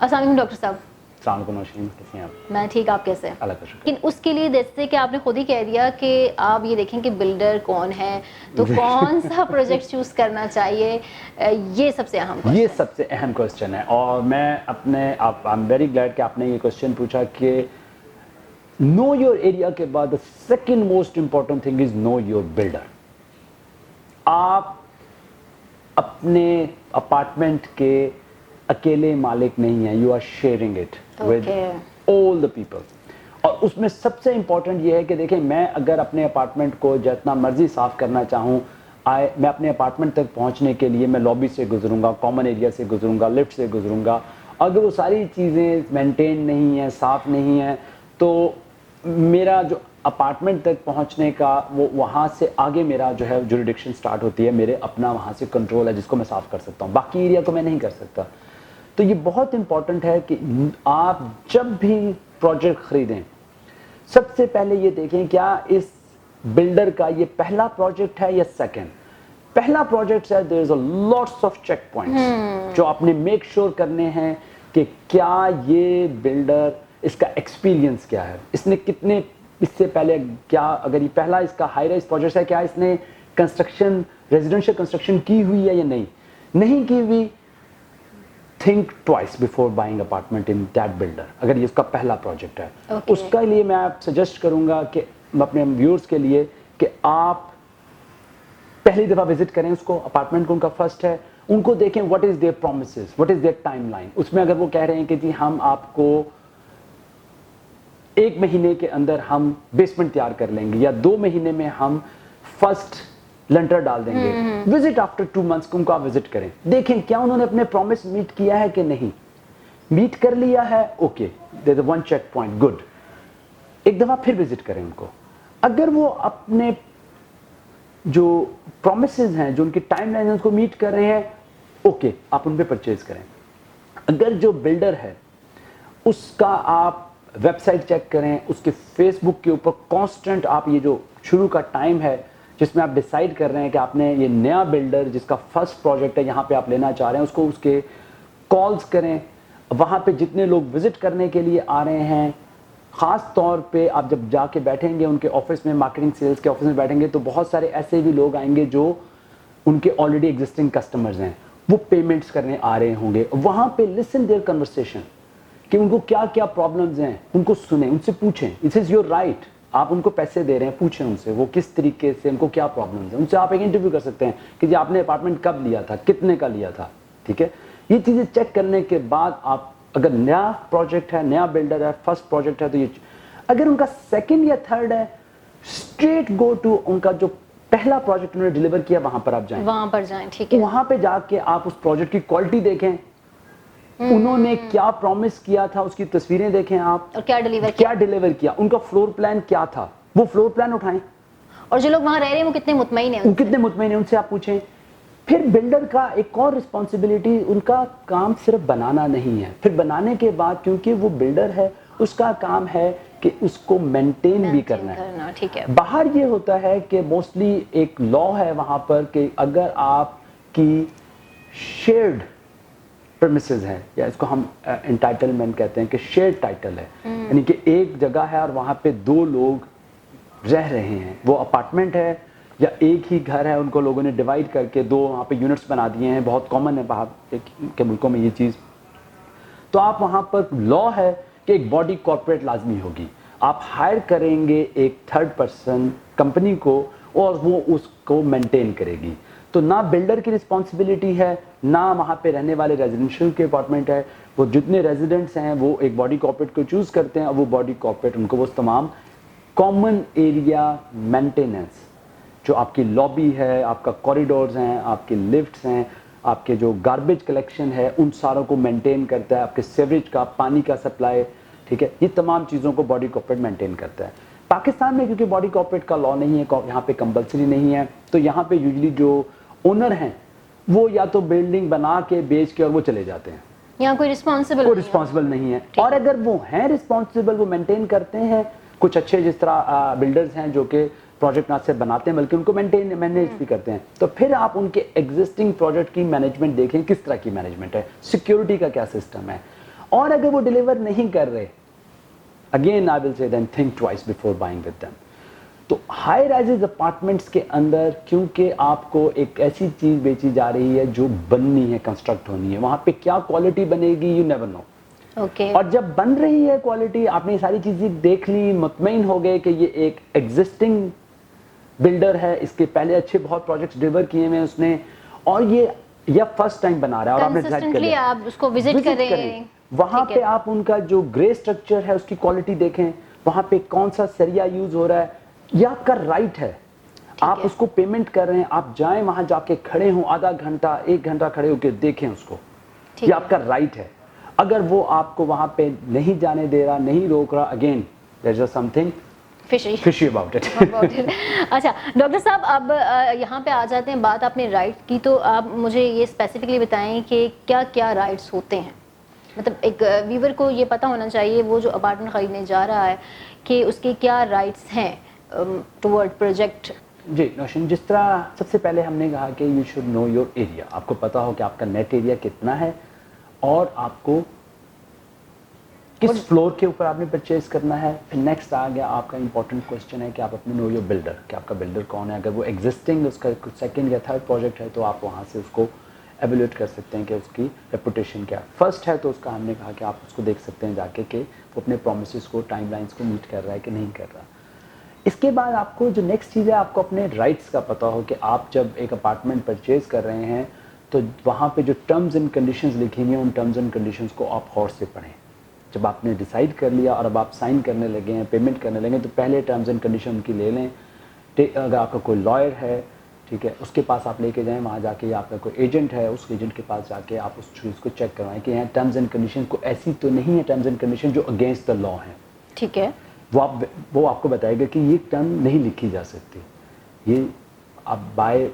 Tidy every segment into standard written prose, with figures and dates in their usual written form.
السلام علیکم ڈاکٹر صاحب. السلام علیکم نوشین, کیسے ہیں آپ؟ میں ٹھیک, آپ کیسے ہیں؟ اللہ کا شکر. لیکن اس کے لیے جیسے کہ آپ نے خود ہی کہہ دیا کہ آپ یہ دیکھیں کہ بلڈر کون ہے, تو کون سا پروجیکٹ چوز کرنا چاہیے, یہ سب سے اہم یہ سب سے اہم کوشچن ہے. اور میں اپنے آپ آئی ایم ویری گلیڈ کہ آپ نے یہ کوشچن پوچھا کہ نو یور ایریا کے بعد second most important thing is know your builder. آپ اپنے اپارٹمنٹ کے اکیلے مالک نہیں ہیں, you are sharing it with all the people. اور اس میں سب سے امپورٹنٹ یہ ہے کہ دیکھیں, میں اگر اپنے اپارٹمنٹ کو جتنا مرضی صاف کرنا چاہوں, میں اپنے اپارٹمنٹ تک پہنچنے کے لیے میں لابی سے گزروں گا, کامن ایریا سے گزروں گا, لفٹ سے گزروں گا. اگر وہ ساری چیزیں مینٹین نہیں ہیں, صاف نہیں ہیں, تو میرا جو اپارٹمنٹ تک پہنچنے کا وہ وہاں سے آگے میرا جو ہے جوریڈکشن سٹارٹ ہوتی ہے, میرے اپنا وہاں سے کنٹرول ہے جس کو میں صاف کر سکتا ہوں, باقی ایریا کو میں نہیں کر سکتا. تو یہ بہت امپورٹنٹ ہے کہ آپ جب بھی پروجیکٹ خریدیں, سب سے پہلے یہ دیکھیں کیا اس بلڈر کا یہ پہلا پروجیکٹ ہے یا سیکنڈ. پہلا پروجیکٹ ہے, there is a lots of check points جو آپ نے میک شور کرنے ہیں کہ کیا یہ بلڈر, اس کا ایکسپیرینس کیا ہے, اس نے کتنے اس سے پہلے کیا, اگر یہ پہلا اس کا ہائی رائز پروجیکٹ ہے, کیا اس نے کنسٹرکشن ریزیڈینشیل کنسٹرکشن کی ہوئی ہے یا نہیں کی ہوئی. Think twice before buying apartment in that builder. اگر یہ اس کا پہلا پروجیکٹ ہے, اس کا لیے میں آپ سجیسٹ کروں گا کہ اپنے ویورز کے لیے کہ آپ پہلی دفعہ وزٹ کریں اس کو, اپارٹمنٹ کو ان کا فرسٹ ہے, ان کو دیکھیں what is their promises, what is their timeline. اس میں اگر وہ کہہ رہے ہیں کہ جی ہم آپ کو 1 مہینے کے اندر ہم بیسمنٹ تیار کر لیں گے, یا 2 مہینے میں ہم فرسٹ لنٹر ڈال دیں گے, وزٹ آفٹر 2 months کو ان کو آپ وزٹ کریں, دیکھیں کیا انہوں نے اپنے پرومس میٹ کیا ہے کہ نہیں. میٹ کر لیا ہے, okay, there is one check point, good. ایک دفعہ پھر وزٹ کریں ان کو. اگر وہ اپنے جو پرومسز ہیں, جو ان کی ٹائم لائن ہے, اس کو میٹ کر رہے ہیں, اوکے, آپ ان پہ پرچیز کریں. اگر جو بلڈر ہے اس کا آپ ویب سائٹ چیک کریں, اس کے فیس بک کے اوپر کانسٹنٹ آپ یہ جو شروع کا ٹائم ہے جس میں آپ ڈیسائیڈ کر رہے ہیں کہ آپ نے یہ نیا بلڈر جس کا فرسٹ پروجیکٹ ہے یہاں پہ آپ لینا چاہ رہے ہیں, اس کو اس کے کالز کریں. وہاں پہ جتنے لوگ وزٹ کرنے کے لیے آ رہے ہیں, خاص طور پہ آپ جب جا کے بیٹھیں گے ان کے آفس میں, مارکیٹنگ سیلز کے آفس میں بیٹھیں گے, تو بہت سارے ایسے بھی لوگ آئیں گے جو ان کے آلریڈی ایگزسٹنگ کسٹمرز ہیں, وہ پیمنٹس کرنے آ رہے ہوں گے. وہاں پہ لسن دیئر کنورسیشن کہ ان کو کیا کیا پرابلمز ہیں, ان کو سنیں, ان سے پوچھیں. اٹ از یور رائٹ, آپ ان کو پیسے دے رہے ہیں, پوچھیں ان سے وہ کس طریقے سے, ان کو کیا پرابلمز ہیں. ان سے آپ ایک انٹرویو کر سکتے ہیں کہ جی آپ نے اپارٹمنٹ کب لیا تھا, کتنے کا لیا تھا. ٹھیک ہے, یہ چیزیں چیک کرنے کے بعد آپ, اگر نیا پروجیکٹ ہے, نیا بلڈر ہے, فرسٹ پروجیکٹ ہے, تو یہ اگر ان کا سیکنڈ یا تھرڈ ہے, اسٹریٹ گو ٹو ان کا جو پہلا پروجیکٹ انہوں نے ڈیلیور کیا وہاں پر آپ جائیں, وہاں پر جائیں. ٹھیک ہے, وہاں پہ جا کے آپ اس پروجیکٹ کی کوالٹی دیکھیں, انہوں نے کیا پرومس کیا تھا اس کی تصویریں دیکھیں آپ, اور کیا ڈیلیور کیا, ان کا فلور پلان کیا تھا, وہ فلور پلان اٹھائیں. اور جو لوگ وہاں رہ رہے ہیں وہ کتنے مطمئن ہیں, وہ کتنے مطمئن ہیں, ان سے آپ پوچھیں. پھر بلڈر کا ایک اور رسپانسبلٹی, ان کا کام صرف بنانا نہیں ہے, پھر بنانے کے بعد کیونکہ وہ بلڈر ہے اس کا کام ہے کہ اس کو مینٹین بھی کرنا ہے. ٹھیک ہے, باہر یہ ہوتا ہے کہ موسٹلی ایک لا ہے وہاں پر کہ اگر آپ کی شیئرڈ پرمیسز ہیں, یا اس کو ہم انٹائٹلمنٹ کہتے ہیں کہ شیئرڈ ٹائٹل ہے, یعنی کہ ایک جگہ ہے اور وہاں پہ 2 لوگ رہ رہے ہیں, وہ اپارٹمنٹ ہے یا ایک ہی گھر ہے, ان کو لوگوں نے ڈیوائڈ کر کے 2 وہاں پہ یونٹس بنا دیے ہیں, بہت کامن ہے باہر کے ملکوں میں یہ چیز. تو آپ وہاں پر لا ہے کہ ایک باڈی کارپوریٹ لازمی ہوگی, آپ ہائر کریں گے ایک تھرڈ پرسن کمپنی کو, اور وہ اس کو مینٹین کرے گی. تو نہ بلڈر کی رسپانسبلٹی ہے, نہ وہاں پہ رہنے والے ریزیڈینشیل کے اپارٹمنٹ ہے, وہ جتنے ریزیڈنٹس ہیں وہ ایک باڈی کارپوریٹ کو چوز کرتے ہیں, اور وہ باڈی کارپوریٹ ان کو وہ تمام کامن ایریا مینٹیننس, جو آپ کی لابی ہے, آپ کا کوریڈورز ہیں, آپ کے لفٹس ہیں, آپ کے جو گاربیج کلیکشن ہے, ان ساروں کو مینٹین کرتا ہے, آپ کے سیوریج کا, پانی کا سپلائی. ٹھیک ہے, یہ تمام چیزوں کو باڈی کارپوریٹ مینٹین کرتا ہے. پاکستان میں کیونکہ باڈی کارپوریٹ کا لا نہیں ہے, یہاں پہ کمپلسری نہیں ہے, تو یہاں پہ یوزلی جو اونر ہیں وہ یا تو بلڈنگ بنا کے بیچ کے اور وہ چلے جاتے ہیں, یہاں کوئی رسپانسبل نہیں ہے. اور اگر وہ ہیں رسپانسبل, وہ مینٹین کرتے ہیں, کچھ اچھے جس طرح بلڈرز ہیں جو کہ پروجیکٹ نہ صرف بناتے ہیں بلکہ ان کو مینیج بھی کرتے ہیں, تو پھر آپ ان کے ایگزسٹنگ پروجیکٹ کی مینجمنٹ دیکھیں کس طرح کی مینجمنٹ ہے, سیکیورٹی کا کیا سسٹم ہے, اور اگر وہ ڈیلیور نہیں کر رہے, again I will say then think twice before buying with them. تو ہائی رائزز اپارٹمنٹس کے اندر کیونکہ آپ کو ایک ایسی چیز بیچی جا رہی ہے جو بننی ہے, کنسٹرکٹ ہونی ہے, وہاں پہ کیا کوالٹی بنے گی یو نیور نو. اور جب بن رہی ہے کوالٹی, آپ نے یہ ساری چیزیں دیکھ لی, مطمئن ہو گئے کہ یہ ایک ایگزسٹنگ بلڈر ہے, اس کے پہلے اچھے بہت پروجیکٹس ڈیلیور کیے ہوئے ہیں اس نے, اور یہ یا فرسٹ ٹائم بنا رہا ہے اور آپ نے ڈیسائیڈ کر لیا آپ اس کو وزٹ کریں, وہاں پہ آپ ان کا جو گرے اسٹرکچر ہے اس کی کوالٹی دیکھیں, وہاں پہ کون سا سریا یوز ہو رہا ہے, یہ آپ کا رائٹ ہے. آپ اس کو پیمنٹ کر رہے ہیں, آپ جائیں وہاں جا کے کھڑے ہوں آدھا گھنٹہ 1 گھنٹہ کھڑے ہو کے دیکھیں اس کو, یہ آپ کا رائٹ ہے. اگر وہ آپ کو وہاں پہ نہیں جانے دے رہا, نہیں روک رہا, again there is some thing fishy about it. اچھا ڈاکٹر صاحب, اب یہاں پہ آ جاتے ہیں, بات آپ نے رائٹ کی, تو آپ مجھے یہ اسپیسیفکلی بتائیں کہ کیا کیا رائٹس ہوتے ہیں. مطلب ایک ویور کو یہ پتہ ہونا چاہیے, وہ جو اپارٹمنٹ خریدنے جا رہا ہے, کہ اس کے کیا رائٹس ہیں ٹورڈ پروجیکٹ. جی نوشین, جس طرح سب سے پہلے ہم نے کہا کہ you should know your area, آپ کو پتا ہو کہ آپ کا نیٹ ایریا کتنا ہے اور آپ کو کس فلور کے اوپر آپ نے پرچیز کرنا ہے. پھر نیکسٹ آ گیا آپ کا امپورٹنٹ کوشچن ہے کہ آپ اپنے نو یور بلڈر, کہ آپ کا بلڈر کون ہے. اگر وہ ایگزسٹنگ اس کا سیکنڈ یا تھرڈ پروجیکٹ ہے تو آپ وہاں سے اس کو ایویلویٹ کر سکتے ہیں کہ اس کی ریپوٹیشن کیا. فرسٹ ہے تو اس کا ہم نے کہا کہ آپ اس کو دیکھ سکتے ہیں جا کے کہ وہ اپنے پرومسز کو, ٹائم لائنس کو میٹ کر رہا ہے کہ نہیں کر رہا. اس کے بعد آپ کو جو نیکسٹ چیز ہے, آپ کو اپنے رائٹس کا پتہ ہو کہ آپ جب ایک اپارٹمنٹ پرچیز کر رہے ہیں تو وہاں پہ جو ٹرمز اینڈ کنڈیشنز لکھی ہوئی ہیں ان ٹرمز اینڈ کنڈیشنز کو آپ غور سے پڑھیں. جب آپ نے ڈیسائیڈ کر لیا اور اب آپ سائن کرنے لگے ہیں, پیمنٹ کرنے لگے, تو پہلے ٹرمز اینڈ کنڈیشن ان کی لے لیں. اگر آپ کا کوئی لائر ہے, ٹھیک ہے, اس کے پاس آپ لے کے جائیں, وہاں جا کے یا آپ کا کوئی ایجنٹ ہے, اس ایجنٹ کے پاس جا کے آپ اس چیز کو چیک کروائیں کہ یہاں ٹرمز اینڈ کنڈیشن کو ایسی تو نہیں ہے ٹرمز اینڈ کنڈیشن جو اگینسٹ دا لا ہیں. ٹھیک ہے, وہ آپ کو بتائے گا کہ یہ ٹرم نہیں لکھی جا سکتی, یہ آپ بائی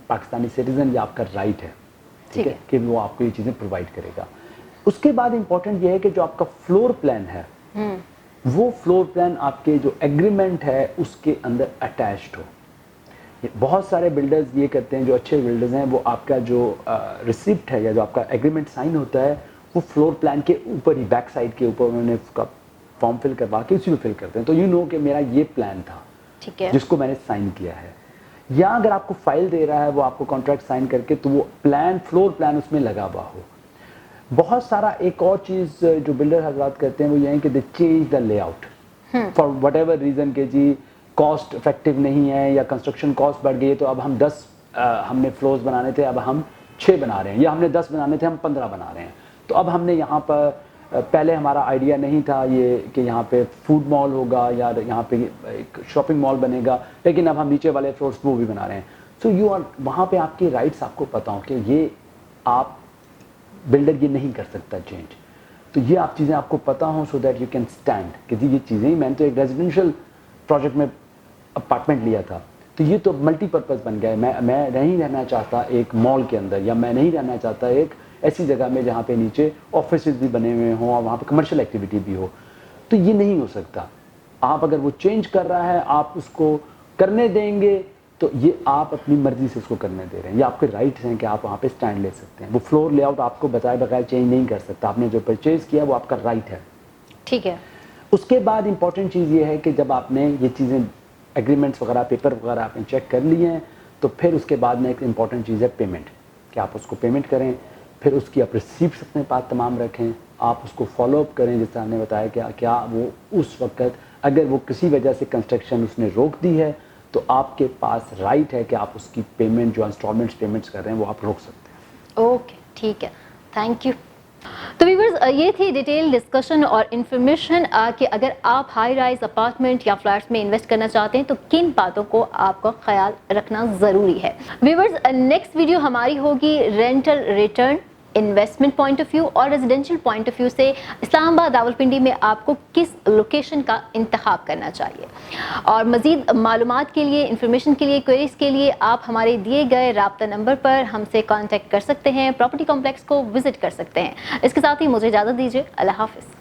پاکستانی سٹیزن یہ آپ کا رائٹ ہے, ٹھیک ہے, کہ وہ آپ کو یہ چیزیں پرووائڈ کرے گا. اس کے بعد امپورٹنٹ یہ ہے کہ جو آپ کا فلور پلان ہے وہ فلور پلان آپ کے جو ایگریمنٹ ہے اس کے اندر اٹیچڈ ہو. بہت سارے بلڈرز یہ کرتے ہیں, جو اچھے بلڈرز ہیں, وہ آپ کا جو ریسیپٹ ہے یا جو آپ کا ایگریمنٹ سائن ہوتا ہے وہ فلور پلان کے اوپر ہی, بیک سائڈ کے اوپر انہوں نے اس کا فارم فل کروا کے اسی کو فل کرتے ہیں. تو یو نو کہ میرا یہ پلان تھا جس کو میں نے سائن کیا ہے. یا اگر آپ کو فائل دے رہا ہے وہ آپ کو کانٹریکٹ سائن کر کے, تو وہ پلان فلور پلان اس میں لگا ہوا ہو. بہت سارا ایک اور چیز جو بلڈر حضرات کرتے ہیں وہ یہ ہے کہ they change the lay out for what ever reason, کہ جی کاسٹ افیکٹو نہیں ہے یا کنسٹرکشن کاسٹ بڑھ گئی ہے, تو اب ہم 10 ہم نے فلورز بنانے تھے, اب ہم 6 بنا رہے ہیں, یا ہم نے 10 بنانے تھے, ہم 15 بنا رہے ہیں. تو اب ہم نے یہاں پر پہلے ہمارا آئیڈیا نہیں تھا یہ کہ یہاں پہ فوڈ مال ہوگا یا یہاں پہ ایک شاپنگ مال بنے گا, لیکن اب ہم نیچے والے فلورس وہ بھی بنا رہے ہیں. سو یو آر, وہاں پہ آپ کے رائٹس آپ کو پتہ ہوں کہ یہ آپ بلڈر یہ نہیں کر سکتا چینج. تو یہ آپ چیزیں آپ کو پتہ ہوں so that you can stand کہ جی یہ چیزیں, میں نے تو ایک ریزیڈینشیل پروجیکٹ میں اپارٹمنٹ لیا تھا, تو یہ تو ملٹی پرپز بن گیا ہے. میں نہیں رہنا چاہتا ایک مال کے اندر, یا میں نہیں رہنا چاہتا ایک ایسی جگہ میں جہاں پہ نیچے آفیسز بھی بنے ہوئے ہوں اور وہاں پہ کمرشل ایکٹیویٹی بھی ہو. تو یہ نہیں ہو سکتا. آپ اگر وہ چینج کر رہا ہے, آپ اس کو کرنے دیں گے, تو یہ آپ اپنی مرضی سے اس کو کرنے دے رہے ہیں. یہ آپ کے رائٹس ہیں کہ آپ وہاں پہ اسٹینڈ لے سکتے ہیں. وہ فلور لے آؤٹ آپ کو بتائے بغیر چینج نہیں کر سکتا. آپ نے جو پرچیز کیا وہ آپ کا رائٹ ہے. ٹھیک ہے. اس کے بعد امپورٹنٹ چیز یہ ہے کہ جب آپ نے یہ چیزیں ایگریمنٹس وغیرہ, پیپر وغیرہ آپ نے چیک کر لیے ہیں, تو پھر اس کے بعد میں ایک امپورٹنٹ چیز ہے پیمنٹ, کہ آپ اس کو پیمنٹ کریں. پھر اس کی آپ ریسیپٹس اپنے پاس تمام رکھیں, آپ اس کو فالو اپ کریں. جس طرح ہم نے بتایا کہ کیا وہ اس وقت اگر وہ کسی وجہ سے کنسٹرکشن اس نے روک دی ہے, تو آپ کے پاس رائٹ ہے کہ آپ اس کی پیمنٹ جو انسٹالمنٹس پیمنٹس کر رہے ہیں وہ آپ روک سکتے ہیں. اوکے, ٹھیک ہے, تھینک یو. تو ویورز, یہ تھی ڈیٹیل ڈسکشن اور انفارمیشن کہ اگر آپ ہائی رائز اپارٹمنٹ یا فلیٹس میں انویسٹ کرنا چاہتے ہیں تو کن باتوں کو آپ کا خیال رکھنا ضروری ہے. ویورز, نیکسٹ ویڈیو ہماری ہوگی rental return, investment point of view اور ریزیڈینشیل پوائنٹ آف ویو سے اسلام آباد راولپنڈی میں آپ کو کس لوکیشن کا انتخاب کرنا چاہیے. اور مزید معلومات کے لیے, انفارمیشن کے لیے, کوئریز کے لیے آپ ہمارے دیے گئے رابطہ نمبر پر ہم سے کانٹیکٹ کر سکتے ہیں, پراپرٹی کمپلیکس کو وزٹ کر سکتے ہیں. اس کے ساتھ ہی مجھے اجازت دیجیے. اللہ حافظ.